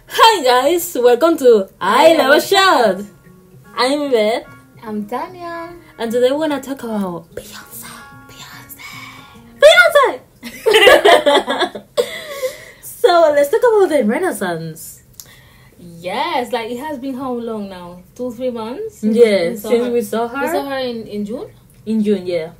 Hi guys, welcome to I Love a Shot. I'm Beth, I'm Tanya. and today we're gonna talk about Beyonce. So let's talk about the Renaissance. Yes, like it has been how long now? 2-3 months? Yes, since we saw We saw her her in June in June. Yeah,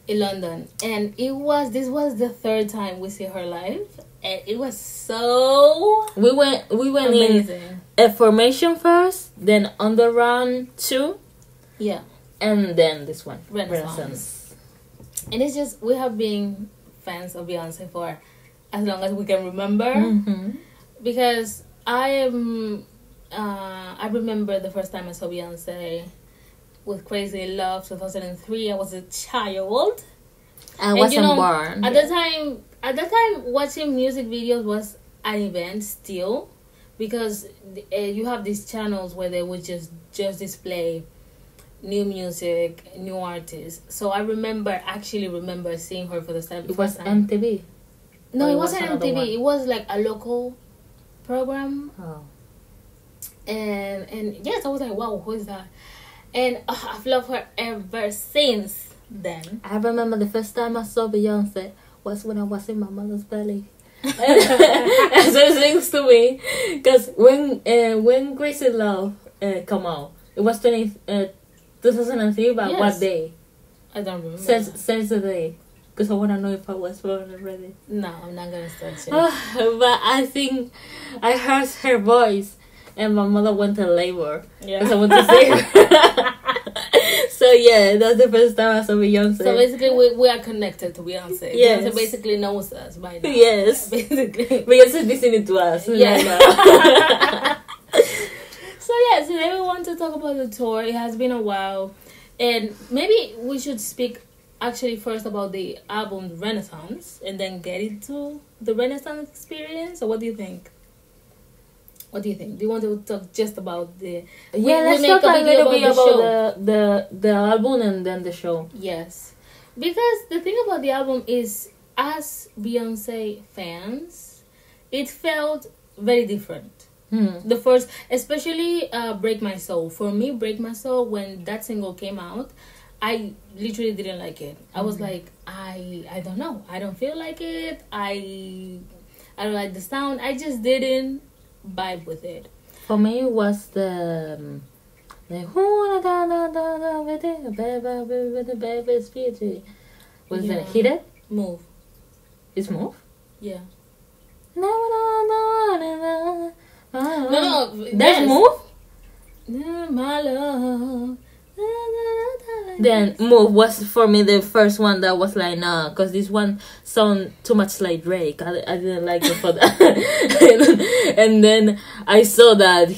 in London. And this was the third time we see her live. And it was so we went amazing. in a formation first, then Underground 2, Yeah. and then this one Renaissance. And it's just, we have been fans of Beyonce for as long as we can remember. Mm-hmm. Because I remember the first time I saw Beyonce with Crazy in Love 2003. I was a child. I wasn't born. At that time, watching music videos was an event still, because you have these channels where they would just display new music, new artists. So I actually remember seeing her for the time. It was MTV. No, Or it it was wasn't another MTV. one? It was like a local program. Oh. And yes, I was like, wow, who is that? And I've loved her ever since then. I remember the first time I saw Beyonce was when I was in my mother's belly. And so it sings to me, because when Crazy Love come out, it was 2003, but Yes. what day? I don't remember. Says the day, because I want to know if I was born already. No, I'm not gonna start it. But I think I heard her voice, and my mother went to labor. Yeah. Because I want to see her. So yeah, that's the first time I saw Beyonce. So basically, we are connected to Beyonce. Yes. Beyonce basically knows us by now. Yes. Basically. Beyonce listening to us. Yeah. right now. So yeah, today we want to talk about the tour. It has been a while, and maybe we should speak actually first about the album Renaissance, and then get into the Renaissance experience. So what do you think? What do you think? Do you want to talk just about the? Yeah, let's make talk a big deal little bit the show. about the album and then the show. Yes, because the thing about the album is, as Beyonce fans, it felt very different. The first, especially Break My Soul. For me, Break My Soul, when that single came out, I literally didn't like it. I was like, I don't know. I don't feel like it. I don't like the sound. I just didn't vibe with it. For me, it was the who with the baby spirit. Was Yeah. it Hit It? Move. It's Move? Yeah. No. No, That's yes. Move? My love. Then Move was for me the first one that was like, nah, because this one sound too much like Drake. I didn't like it for that. And then I saw that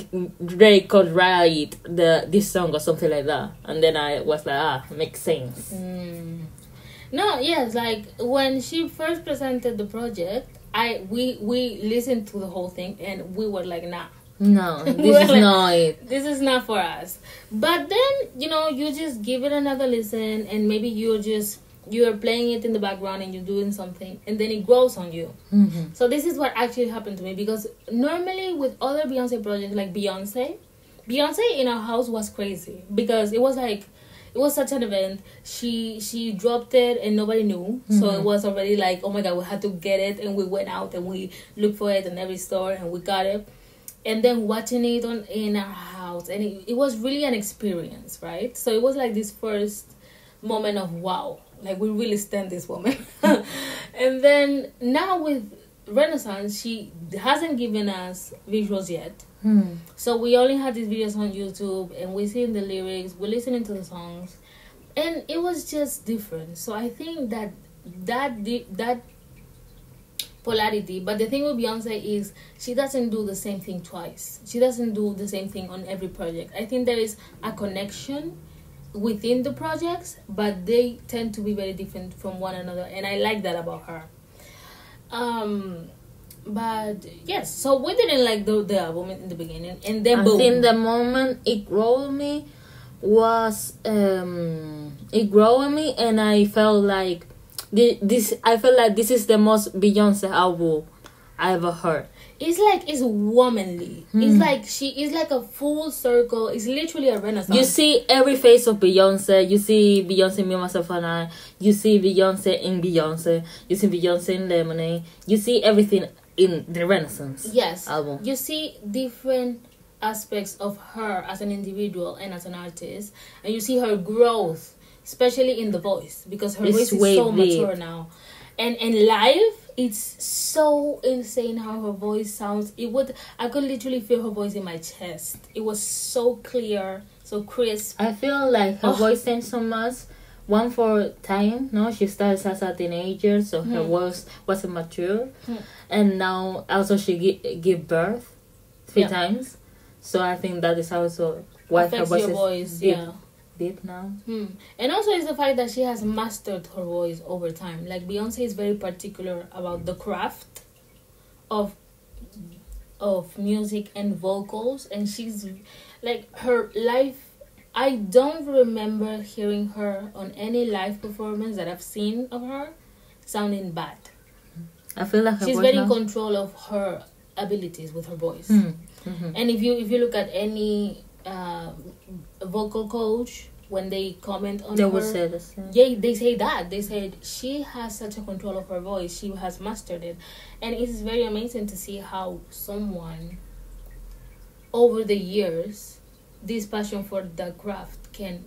Drake could write this song or something like that, and then I was like, makes sense. No, yes, like when she first presented the project, we listened to the whole thing and we were like, nah. No, We're this is like, not it. This is not for us. But then, you just give it another listen, and maybe you're playing it in the background and you're doing something, and then it grows on you. Mm-hmm. So this is what actually happened to me, because normally with other Beyonce projects, like Beyonce in our house was crazy, because it was such an event. She dropped it and nobody knew. So it was already like, oh my god, we had to get it, and we went out and we looked for it in every store and we got it. And then watching it in our house, and it was really an experience, right? So it was like this first moment of wow, like we really stand this woman. And then now with Renaissance, she hasn't given us visuals yet. So we only had these videos on YouTube, and we sing the lyrics, we're listening to the songs, and it was just different. So I think that polarity. But the thing with Beyonce is she doesn't do the same thing twice. She doesn't do the same thing on every project. I think there is a connection within the projects, but they tend to be very different from one another, and I like that about her. But yes, so we didn't like the album in the beginning, and then boom. I think the moment it grew on me was it grew on me, and I felt like this. I felt like this is the most Beyonce album I ever heard. It's womanly. It's like she is like a full circle. It's literally a renaissance. You see every face of Beyonce. You see Beyonce, Me, Myself, and I. You see Beyonce in Beyonce. You see Beyonce in Lemonade. You see everything in the Renaissance album. You see different aspects of her as an individual and as an artist, and you see her growth, especially in the voice, because her voice is so mature now. And live, it's so insane how her voice sounds. I could literally feel her voice in my chest. It was so clear, so crisp. I feel like her voice changed so much. One for time, no, she started as a teenager, so her voice wasn't mature, and now also she gave birth 3 times. So I think that is also why her voice is deep now. And also it's the fact that she has mastered her voice over time. Like Beyonce is very particular about the craft of music and vocals, and she's like her life. I don't remember hearing her on any live performance that I've seen of her sounding bad. I feel like she's very in control of her abilities with her voice. And if you look at any vocal coach, when they comment on her, would say the same. Yeah, they say that. They said she has such a control of her voice. She has mastered it. And it is very amazing to see how someone, over the years, this passion for the craft can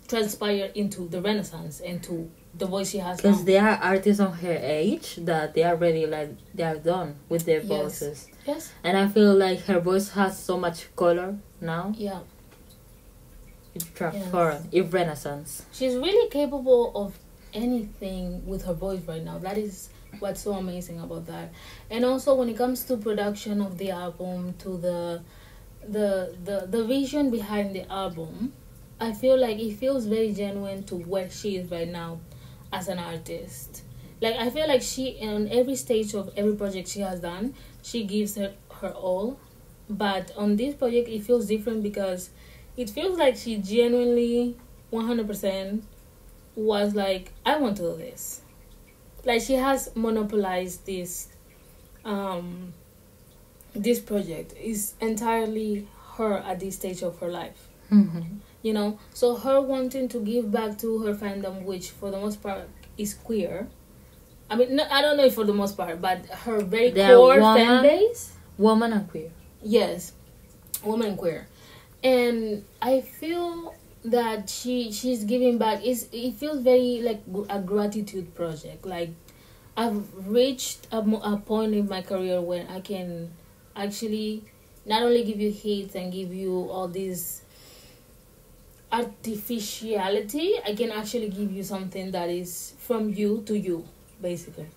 transpire into the Renaissance and to the voice she has now. Because there are artists on her age that they are ready, like they are done with their voices. Yes. And I feel like her voice has so much color now. Yeah. It's transformed. It's Renaissance. She's really capable of anything with her voice right now. That is what's so amazing about that. And also when it comes to production of the album, to the vision behind the album, I feel like it feels very genuine to where she is right now as an artist. Like I feel like she, on every stage of every project she has done, she gives her all. But on this project it feels different because it feels like she genuinely 100% was like, I want to do this. Like she has monopolized this this project. Is entirely her at this stage of her life. You know, so her wanting to give back to her fandom, which for the most part is queer. I mean, no, I don't know if for the most part, but her very core fan base, woman and queer. Yes, woman and queer. And I feel that she's giving back. It feels very like a gratitude project. Like I've reached a point in my career when I can actually not only give you hits and give you all these artificiality, I can actually give you something that is from you to you, basically.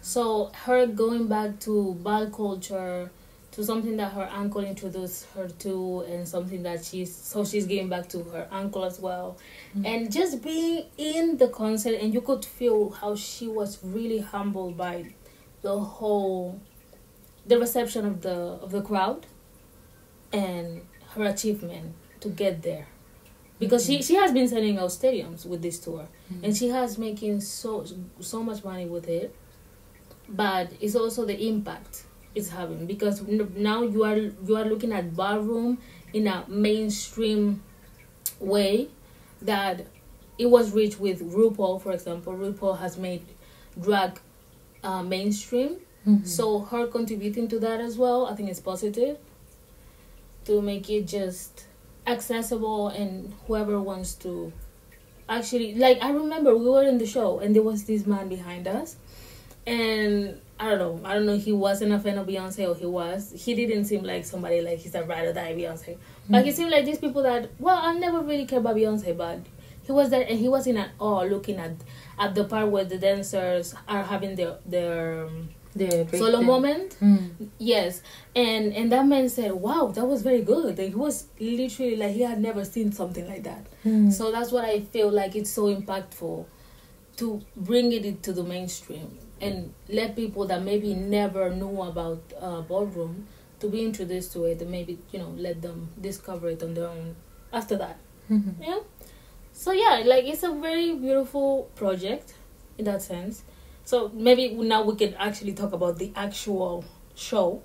So her going back to bal culture, to something that her uncle introduced her to, and something that she's giving back to her uncle as well. And just being in the concert, and you could feel how she was really humbled by the reception of the crowd and her achievement to get there. Because she has been selling out stadiums with this tour, and she has making so much money with it. But it's also the impact it's having, because now you are looking at ballroom in a mainstream way that it was reached with RuPaul, for example. RuPaul has made drag mainstream, so her contributing to that as well, I think it's positive to make it just accessible, and whoever wants to actually, like, I remember we were in the show and there was this man behind us, and I don't know if he wasn't a fan of Beyonce or he didn't seem like somebody like he's a ride or die Beyonce, but he seemed like these people that, well, I never really cared about Beyonce, but he was there and he was in an awe looking at the part where the dancers are having their solo moment. Yes, and that man said, wow, that was very good. And he was literally like he had never seen something like that. So that's what I feel like it's so impactful to bring it into the mainstream and let people that maybe never knew about ballroom to be introduced to it, and maybe, you know, let them discover it on their own after that. Yeah, so yeah, like it's a very beautiful project in that sense. So maybe now we can actually talk about the actual show,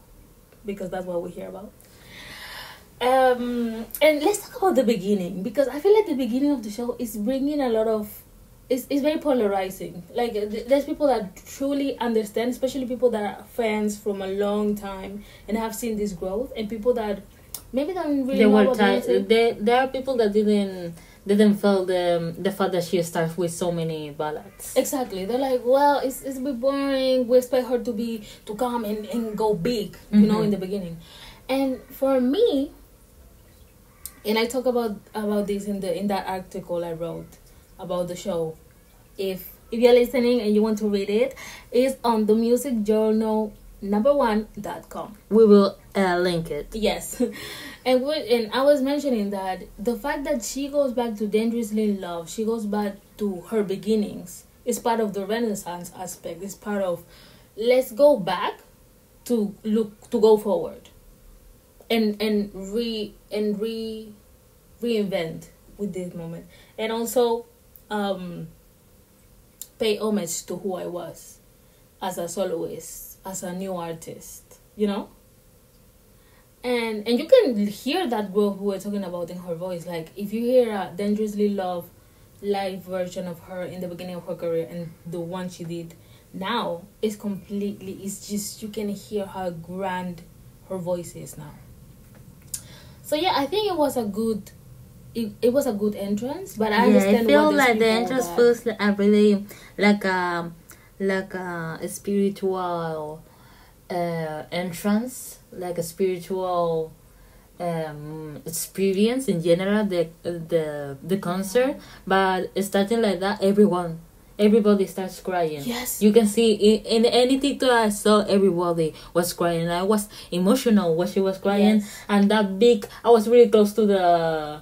because that's what we're here about. And let's talk about the beginning, because I feel like the beginning of the show is bringing a lot of, it's very polarizing. Like there's people that truly understand, especially people that are fans from a long time and have seen this growth, and people that maybe don't really know what there are people that didn't feel the fact that she starts with so many ballads. Exactly. They're like, well, it's a bit boring. We expect her to come and go big, you know, in the beginning. And for me, and I talk about this in that article I wrote about the show. If you're listening and you want to read it, it's on the Music Journal #1.com. We will link it. Yes. And I was mentioning that the fact that she goes back to Dangerously in Love, she goes back to her beginnings, is part of the Renaissance aspect. It's part of, let's go back to go forward and reinvent with this moment, and also pay homage to who I was as a soloist, as a new artist, you know. And you can hear that growth we were talking about in her voice. Like if you hear a Dangerously Love live version of her in the beginning of her career and the one she did now, it's just, you can hear how grand her voice is now. So yeah, I think it was a good entrance, but I understand. I feel like the entrance feels like a really like a spiritual entrance, like a spiritual experience in general, the concert. But starting like that, everybody starts crying. Yes, you can see in any TikTok I saw, everybody was crying. I was emotional when she was crying. Yes. And that big, I was really close to the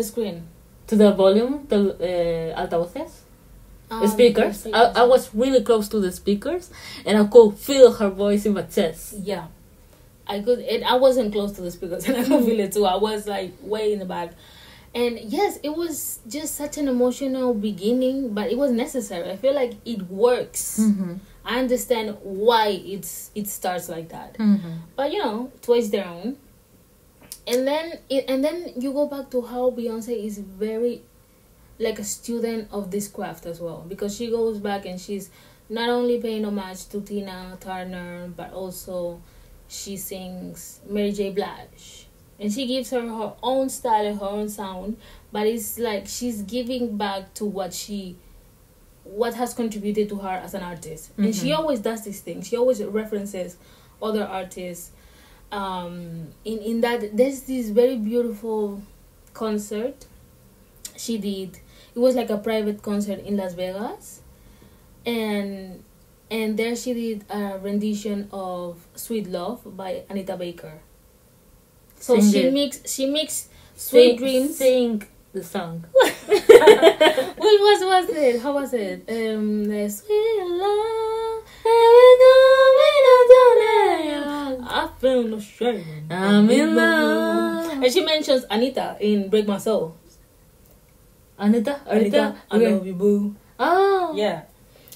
screen, to the volume, the altavoces. Speakers. I was really close to the speakers, and I could feel her voice in my chest. Yeah, I could. I wasn't close to the speakers, and I could feel it too. I was like way in the back, and yes, it was just such an emotional beginning, but it was necessary. I feel like it works. I understand why it starts like that, but you know, to each their own. And then you go back to how Beyonce is very like a student of this craft as well, because she goes back and she's not only paying homage to Tina Turner, but also she sings Mary J. Blige, and she gives her own style and her own sound, but it's like she's giving back to what has contributed to her as an artist. And she always does these things. She always references other artists. In that, there's this very beautiful concert she did. It was like a private concert in Las Vegas, and there she did a rendition of Sweet Love by Anita Baker. So she mixed Sweet Dreams. Sing the song. What was it? How was it? Sweet Love, I feel no shame, I'm in love. And she mentions Anita in Break My Soul. Anita, I love you, boo. Oh, yeah.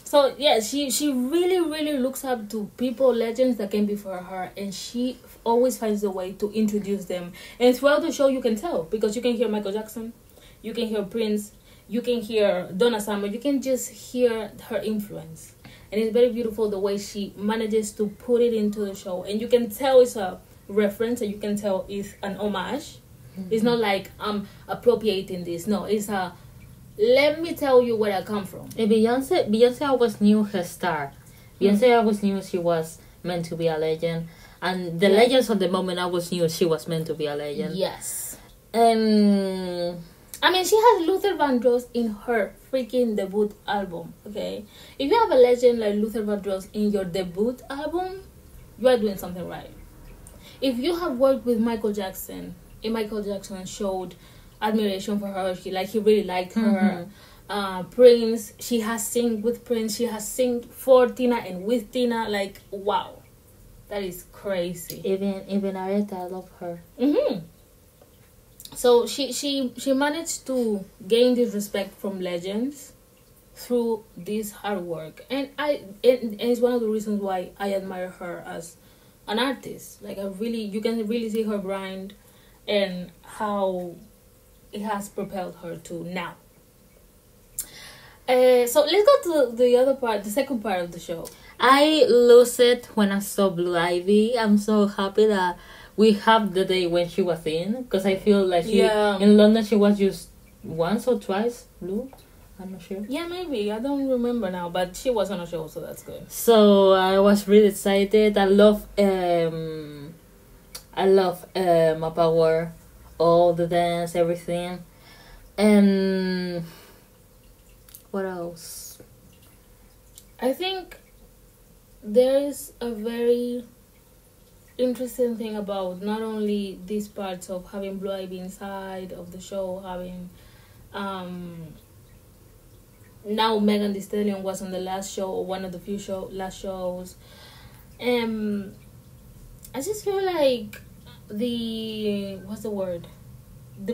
So yeah, she really looks up to people, legends that came before her, and she always finds a way to introduce them. And throughout the show, you can tell, because you can hear Michael Jackson, you can hear Prince, you can hear Donna Summer, you can just hear her influence. And it's very beautiful the way she manages to put it into the show, and you can tell it's a reference, and you can tell it's an homage. It's not like I'm appropriating this. No, it's a, let me tell you where I come from. And Beyonce always knew her star. Beyonce always knew she was meant to be a legend. And the legends of the moment always knew she was meant to be a legend. Yes. And I mean, she has Luther Vandross in her freaking debut album, okay? If you have a legend like Luther Vandross in your debut album, you are doing something right. If you have worked with Michael Jackson, and Michael Jackson showed admiration for her, he really liked her. Prince, she has sing with Prince, she has sing for Tina and with Tina, like, wow. That is crazy. Even Aretha, I love her. So she managed to gain this respect from legends through this hard work, and it's one of the reasons why I admire her as an artist. Like, you can really see her grind and how it has propelled her to now. So let's go to the other part, the second part of the show. I lose it when I saw Blue Ivy. I'm so happy that we have the day when she was in, because I feel like in London she was just once or twice Blue. I'm not sure. Yeah, maybe. I don't remember now, but she was on a show, so that's good. So I was really excited. I love Power, all the dance, everything. And what else? I think there is a very interesting thing about not only these parts of having Blue Ivy inside of the show, having now Megan Thee Stallion was on the last show, or one of the few last shows. I just feel like the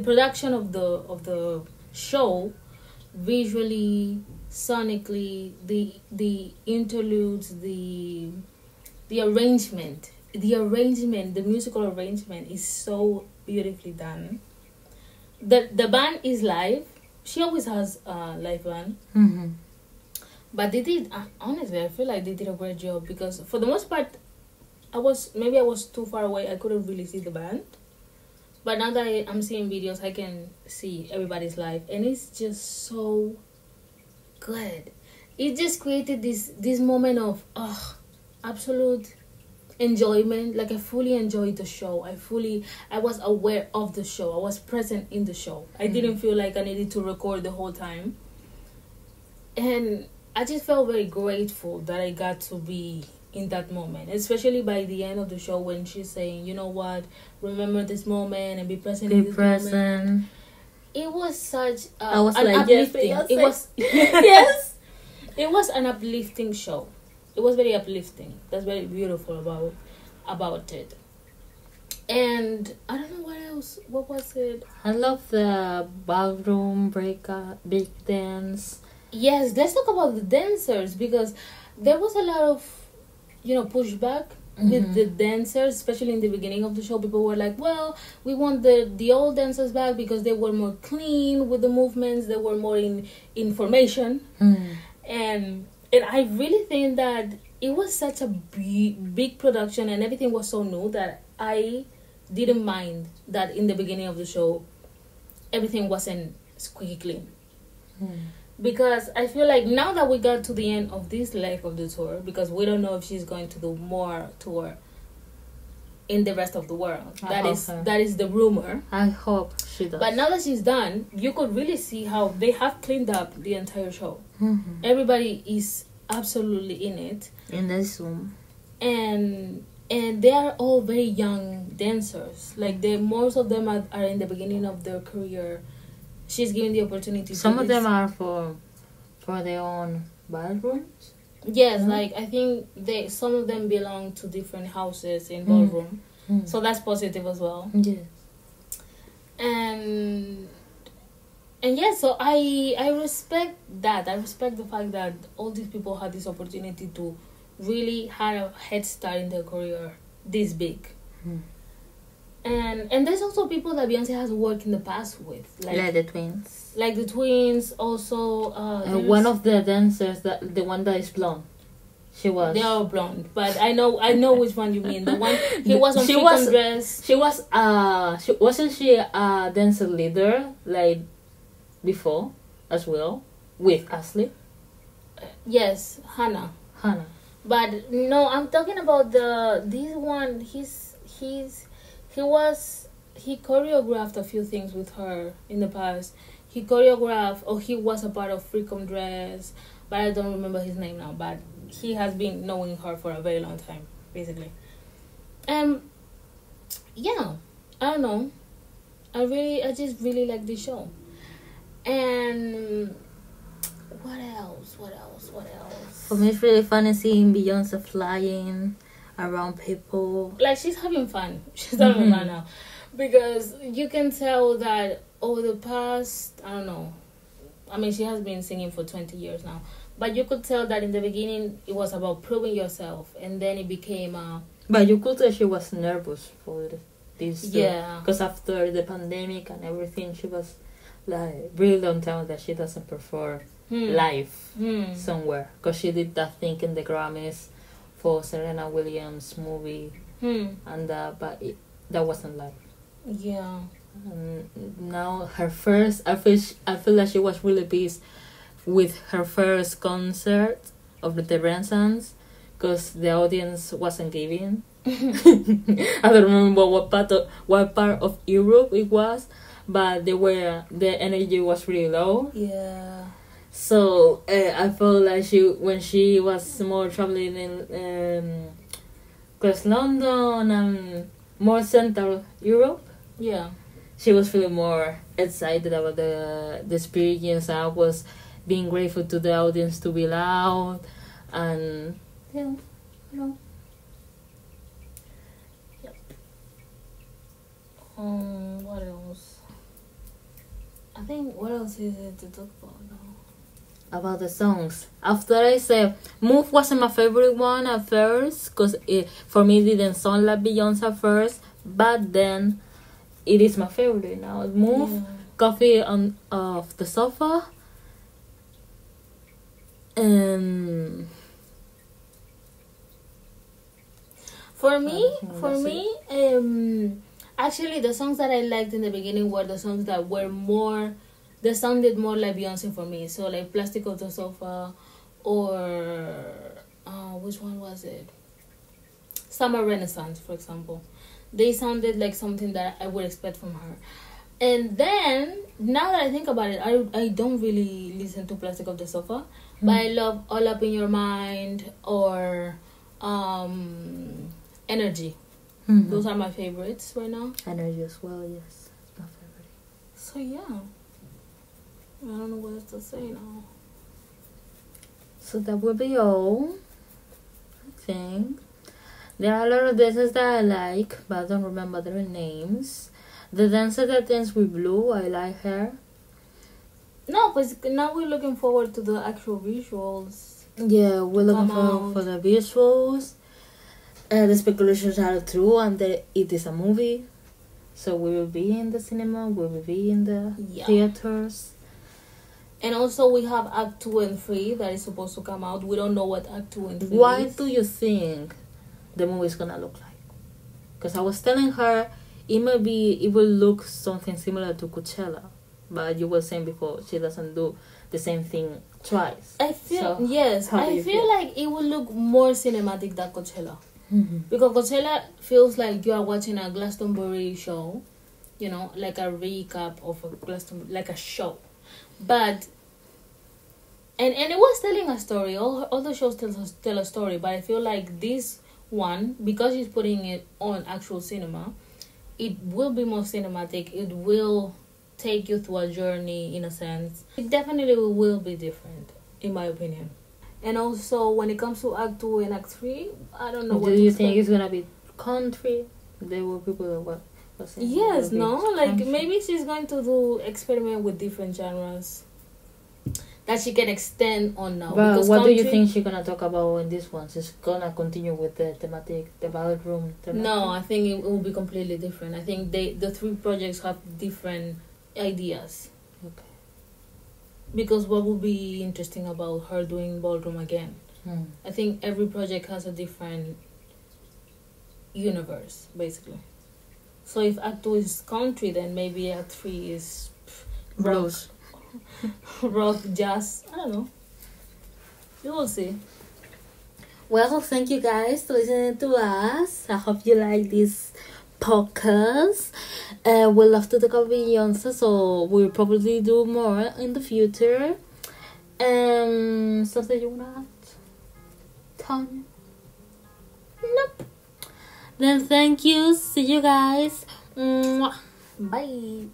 production of the show, visually, sonically, the interludes, the arrangement, the musical arrangement is so beautifully done. The band is live. She always has a live band. Mm-hmm. But they did, honestly, I feel like they did a great job, because for the most part, I was too far away. I couldn't really see the band. But now that I'm seeing videos, I can see everybody's live, and it's just so good. It just created this moment of absolute enjoyment. Like, I fully enjoyed the show. I was aware of the show. I was present in the show. I didn't feel like I needed to record the whole time. And I just felt very grateful that I got to be in that moment, especially by the end of the show when she's saying, you know what, remember this moment and be present in this moment. It was such I was an like, uplifting. yes, it was yes. It was an uplifting show. It was very uplifting. That's very beautiful about it. And I don't know what else. What was it? I love the ballroom break dance. Yes, let's talk about the dancers, because there was a lot of, pushback with the dancers, especially in the beginning of the show. People were like, well, we want the old dancers back because they were more clean with the movements, they were more in formation. And I really think that it was such a big production, and everything was so new that I didn't mind that in the beginning of the show everything wasn't squeaky clean. Because I feel like now that we got to the end of this leg of the tour, because we don't know if she's going to do more tour in the rest of the world. That is the rumor. I hope she does. But now that she's done, you could really see how they have cleaned up the entire show. Everybody is absolutely in it. In the Zoom. And they are all very young dancers. Like, most of them are in the beginning of their career. She's given the opportunity. Some of them are for their own ballrooms. Yes, like I think some of them belong to different houses in ballroom, so that's positive as well. Yes, and yeah, so I respect that. I respect the fact that all these people had this opportunity to really have a head start in their career this big. And there's also people that Beyonce has worked in the past with, like the twins. Like the twins, also. One of the dancers, the one that is blonde, she was. They are blonde, but I know which one you mean. The one he was on Freakum Dress. She was. Wasn't she a dancer leader like before as well with Ashley? Yes, Hannah. But no, I'm talking about this one. He choreographed a few things with her in the past. He was a part of Freakum Dress, but I don't remember his name now. But he has been knowing her for a very long time, basically. Yeah, I don't know. I just really like this show. And what else? For me, it's really funny seeing Beyonce flying around people. Like, she's having fun. She's having fun now. Because you can tell that over the past, I don't know, I mean, she has been singing for 20 years now. But you could tell that in the beginning it was about proving yourself, and then it became But you could tell she was nervous for this. Yeah. Because after the pandemic and everything, she was like really don't tell that she doesn't perform live somewhere. Because she did that thing in the Grammys for Serena Williams movie, and but that wasn't live. Yeah. Now her first, I feel like she was really pleased with her first concert of the Renaissance, because the audience wasn't giving. I don't remember what part of Europe it was, but the energy was really low. Yeah. So I felt like when she was more traveling in cause London and more Central Europe, Yeah. she was feeling more excited about the experience. I was being grateful to the audience to be loud, and yeah, you know. Yep. What else? I think what else is it to talk about now? About the songs. After I said Move wasn't my favorite one at first, because for me it didn't sound like Beyonce at first, but then it is my favorite now. Move, Yeah. Coffee on off the sofa, and For me, that's actually the songs that I liked in the beginning were the songs that were more, they sounded more like Beyonce for me. So like Plastic of the Sofa, or which one was it? Summer Renaissance, for example. They sounded like something that I would expect from her. And then, now that I think about it, I don't really listen to Plastic of the Sofa, but I love All Up in Your Mind or Energy. Those are my favorites right now. Energy as well. Yes, it's my favorite. So yeah, I don't know what else to say now. So that will be all, I think. There are a lot of dances that I like, but I don't remember their names. The dancer that dances with Blue, I like her. No, because now we're looking forward to the actual visuals. Yeah, we're looking Come forward out. for the visuals. The speculations are true, and it is a movie. So we will be in the cinema, we will be in the theaters. And also we have Act 2 and 3 that is supposed to come out. We don't know what Act 2 and 3 Why is. do you think the movie is gonna look like? Because I was telling her it will look something similar to Coachella, but you were saying before she doesn't do the same thing twice. I feel, So, yes, how do I you feel feel? like it will look more cinematic than Coachella. Mm-hmm. Because Coachella feels like you are watching a Glastonbury show, you know, like a recap of a Glastonbury, like a show. But and it was telling a story. All the shows tell a story, but I feel like this one, because he's putting it on actual cinema, it will be more cinematic. It will take you through a journey in a sense. It definitely will be different, in my opinion. And also, when it comes to Act 2 and Act 3, I don't know what Do to you expect. think it's gonna be country? There were people that were saying Yes, it'll be no? Like, country. maybe she's going to do experiment with different genres that she can extend on now. But Because what do you country- think she's gonna talk about in this one? She's gonna continue with the thematic, the ballroom thematic? No, I think it will be completely different. I think the three projects have different ideas. Okay. Because what would be interesting about her doing ballroom again? I think every project has a different universe, basically. So if Act 2 is country, then maybe Act 3 is Blues. rock, jazz. I don't know. You will see. Well, thank you guys for listening to us. I hope you like this podcast. We love to talk about Beyonce, so we'll probably do more in the future. Something you wanna add, Tanya? Nope. Then thank you. See you guys. Mwah. Bye.